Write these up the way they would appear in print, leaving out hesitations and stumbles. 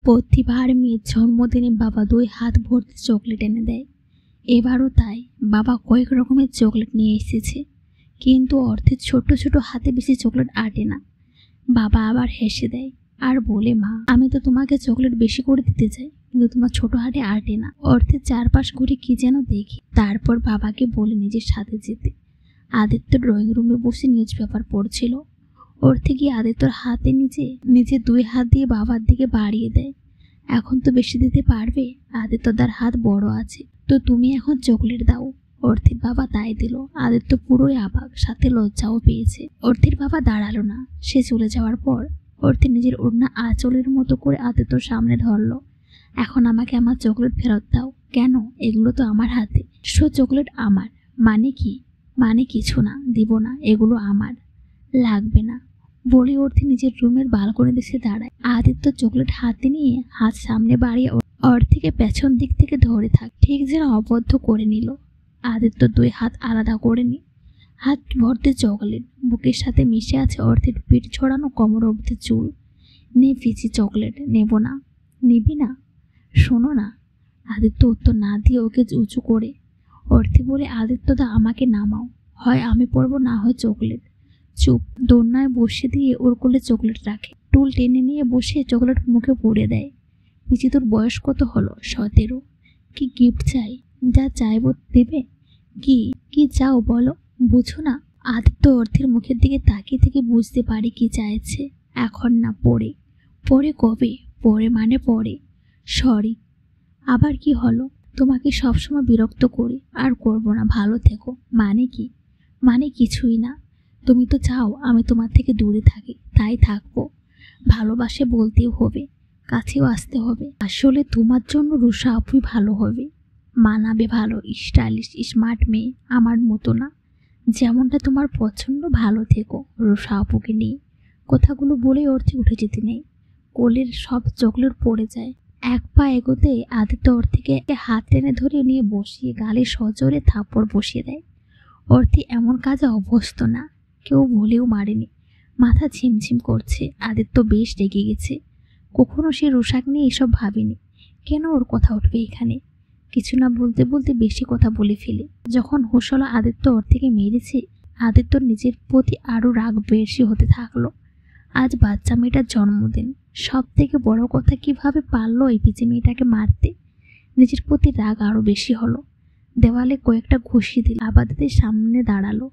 প্রতিবার মেয়ের জন্মদিনে বাবা 2 হাত ভর্তি চকলেট এনে দেয়। এবারও তাই বাবা কয়েক রকমের চকলেট নিয়ে এসেছে, কিন্তু অর্থের ছোট ছোট হাতে বেশি চকলেট আটে না। বাবা আবার হেসে দেয় আর বলে, মা, আমি তো তোমাকে চকলেট বেশি করে দিতে চাই, কিন্তু তোমার ছোট হাতে আটে না। অর্থের চারপাশ ঘুরে কি যেন দেখি, তারপর বাবাকে বলে নিজের সাথে যেতে। আদিত্য ড্রয়িং রুমে বসে নিউজ পেপার পড়ছিল। অর্থে গিয়ে আদিত্যর হাতে নিজে 2 হাত দিয়ে বাবার দিকে বাড়িয়ে দেয়। এখন তো বেশি দিতে পারবে, আদিত্যদার হাত বড় আছে, তো তুমি এখন চকলেট দাও। অর্থের বাবা তাই দিল। আদিত্য পুরোই অবাক, সাথে লজ্জাও পেয়েছে। অর্থের বাবা দাঁড়ালো না। সে চলে যাওয়ার পর অর্থে নিজের ওড়না আঁচলের মতো করে আদিত্যর সামনে ধরলো। এখন আমাকে আমার চকলেট ফেরত দাও। কেন? এগুলো তো আমার হাতে। চকলেট আমার মানে কি? মানে কিছু না, দিব না, এগুলো আমার, লাগবে না বলে অর্থে নিজের রুমের বালকনিতে এসে দাঁড়ায়। আদিত্য চকলেট হাতে নিয়ে হাত সামনে বাড়িয়ে অর্থেকে পেছন দিক থেকে ধরে থাক, ঠিক যেন অবদ্ধ করে নিল। আদিত্য 2 হাত আলাদা করে নি, হাত ভর্তি চকলেট। বুকের সাথে মিশে আছে অর্থের পিঠ ছড়ানো কোমর অবধি চুল। নে ফিচি চকলেট, নেব না। নিবি না? শোনো না। আদিত্য উত্তর না দিয়ে ওকে উঁচু করে অর্থে বলে, আদিত্যদা আমাকে নামাও, হয় আমি পড়বো, না হয় চকলেট। চুপ। দোলনায় বসে দিয়ে ওর কোলে চকলেট রাখে, টুল টেনে নিয়ে বসে চকলেট মুখে পুড়ে দেয়। পিচি, তোর বয়স কত হলো? 17। কি গিফট চাই? যা চাইবো দেবে। কি চাও বলো, বুঝো না? আদিত্য অর্থের মুখের দিকে তাকিয়ে থেকে বুঝতে পারে কি চাইছে। এখন না, পরে। পরে কবে? পরে মানে পরে। সরি। আবার কি হলো? তোমাকে সবসময় বিরক্ত করি, আর করবো না, ভালো থেকো। মানে কি? মানে কিছুই না। তুমি তো চাও আমি তোমার থেকে দূরে থাকি, তাই থাকবো। ভালোবাসে বলতেও হবে, কাছেও আসতে হবে। আসলে তোমার জন্য রুষা আপুই ভালো হবে, মানাবে ভালো, স্টাইলিশ স্মার্ট মেয়ে, আমার মতো না। যেমনটা তোমার পছন্দ। ভালো থেকো। রুষা আপুকে নিয়ে কথাগুলো বলেই অর্থে উঠে যেতে নেই। কোলের সব চকলেট পড়ে যায়। এক পা এগোতে আদিত্য অর্থেকে হাত টেনে ধরে নিয়ে বসিয়ে গালে সজোরে থাপ্পড় বসিয়ে দেয়। অর্থে এমন কাজে অভ্যস্ত না, কেউ বলেও মারেনি। মাথা ঝিমঝিম করছে। আদিত্য বেশ রেগে গেছে। কখনো সে রুষাক নিয়ে এসব ভাবেনি। কেন ওর কথা উঠবে এখানে? কিছু না বলতে বলতে বেশি কথা বলে ফেলে। যখন হুঁশ হলো আদিত্য অর্থেকে মেরেছে, আদিত্যর নিজের প্রতি আরও রাগ বেশি হতে থাকলো। আজ বাচ্চা মেয়েটার জন্মদিন। সব থেকে বড় কথা, কিভাবে পারলো এই পিচে মেয়েটাকে মারতে। নিজের প্রতি রাগ আরও বেশি হলো। দেওয়ালে কয়েকটা ঘুষি দিল। আবাদিতের সামনে দাঁড়ালো।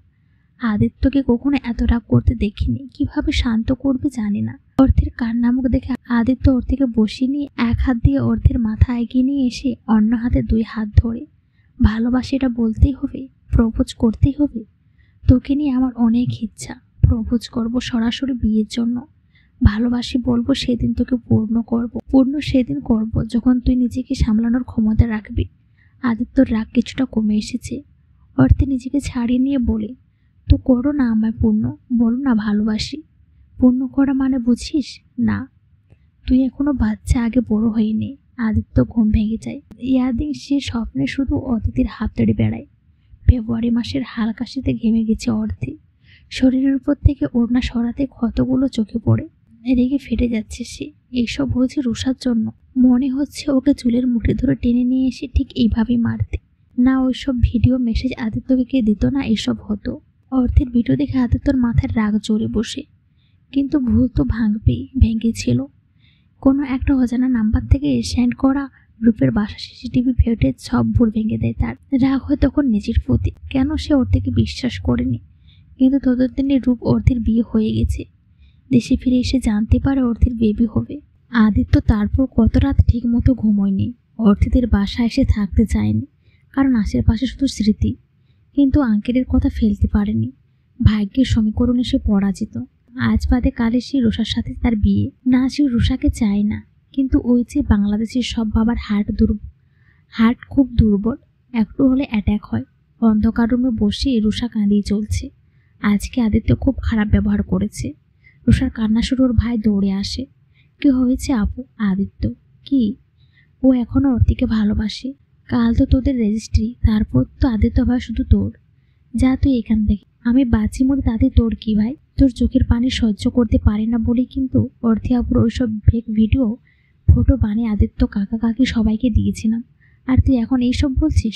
আদিত্যকে কখনো এত রাগ করতে দেখিনি। কিভাবে শান্ত করবে জানি না। অর্থের কান্নামুখ দেখে আদিত্য অর্থেকে বসিয়ে নিয়ে এক হাত দিয়ে অর্থের মাথা এগিয়ে নিয়ে এসে অন্য হাতে 2 হাত ধরে, ভালোবাসি এটা বলতেই হবে, প্রপোজ করতেই হবে। তোকে নিয়ে আমার অনেক ইচ্ছা। প্রপোজ করব সরাসরি বিয়ের জন্য। ভালোবাসি বলবো সেদিন তোকে পূর্ণ সেদিন করব যখন তুই নিজেকে সামলানোর ক্ষমতা রাখবি। আদিত্যর রাগ কিছুটা কমে এসেছে। অর্থে নিজেকে ছাড়িয়ে নিয়ে বলে, তো করো না আমায় পূর্ণ, বলো না ভালোবাসি। পূর্ণ করা মানে বুঝিস না? তুই এখনো বাচ্চা, আগে বড় হয়নি। আদিত্য ঘুম ভেঙে যায়। ইয়াদিন সে স্বপ্নে শুধু অতিথির হাত ধরে বেড়ায়। ফেব্রুয়ারি মাসের হালকা শীতে ঘেমে গেছে অর্ধে। শরীরের উপর থেকে ওড়না সরাতে ক্ষতগুলো চোখে পড়ে। রেগে ফেটে যাচ্ছে সে। এইসব হয়েছে রুষার জন্য। মনে হচ্ছে ওকে চুলের মুঠি ধরে টেনে নিয়ে এসে ঠিক এইভাবেই মারতে। না ওইসব ভিডিও মেসেজ আদিত্যকে কে দিত না, এসব হতো। অর্থের ভিডিও দেখে আদিত্যর মাথার রাগ জোরে বসে। কিন্তু ভুল তো ভেঙেছিল। কোনো একটা অজানা নাম্বার থেকে সেন্ড করা রূপের বাসা সিসিটিভি ফুটেজ সব ভুল ভেঙে দেয় তার। রাগ হয় তখন নিজের প্রতি। কেন সে অর্থেকে বিশ্বাস করেনি? কিন্তু ততদিনে রূপ অর্থের বিয়ে হয়ে গেছে। দেশে ফিরে এসে জানতে পারে অর্থের বেবি হবে। আদিত্য তারপর কত রাত ঠিক মতো ঘুমোয়নি। অর্থীদের বাসায় এসে থাকতে চায়নি, কারণ আশেপাশে শুধু স্মৃতি। কিন্তু আঙ্কেলের কথা ফেলতে পারেনি। ভাগ্যের সমীকরণে সে পরাজিত। আজ বাদে কালে সে রুষার সাথে তার বিয়ে। না, সে রুষাকে চায় না, কিন্তু ওই যে বাংলাদেশের সব বাবার হার্ট খুব দুর্বল, একটু হলে অ্যাট্যাক হয়। অন্ধকার রুমে বসে রুষা কাঁদিয়ে চলছে। আজকে আদিত্য খুব খারাপ ব্যবহার করেছে। রুষার কান্না শুরু, ওর ভাই দৌড়ে আসে। কি হয়েছে আপু? আদিত্য, কি? ও এখনো অর্থীকে ভালোবাসে। কাল তো তোদের রেজিস্ট্রি, তারপর তো আদিত্য ভাই শুধু তোর। যা তুই এখান থেকে। আমি বাঁচি মরে তাতে তোর কি ভাই? তোর চোখের পানি সহ্য করতে পারে না বলেই কিন্তু অর্থী আপুর ওইসব ফেক ভিডিও ছোট বানিয়ে আদিত্য কাকা কাকি সবাইকে দিয়েছিলাম, আর তুই এখন এইসব বলছিস?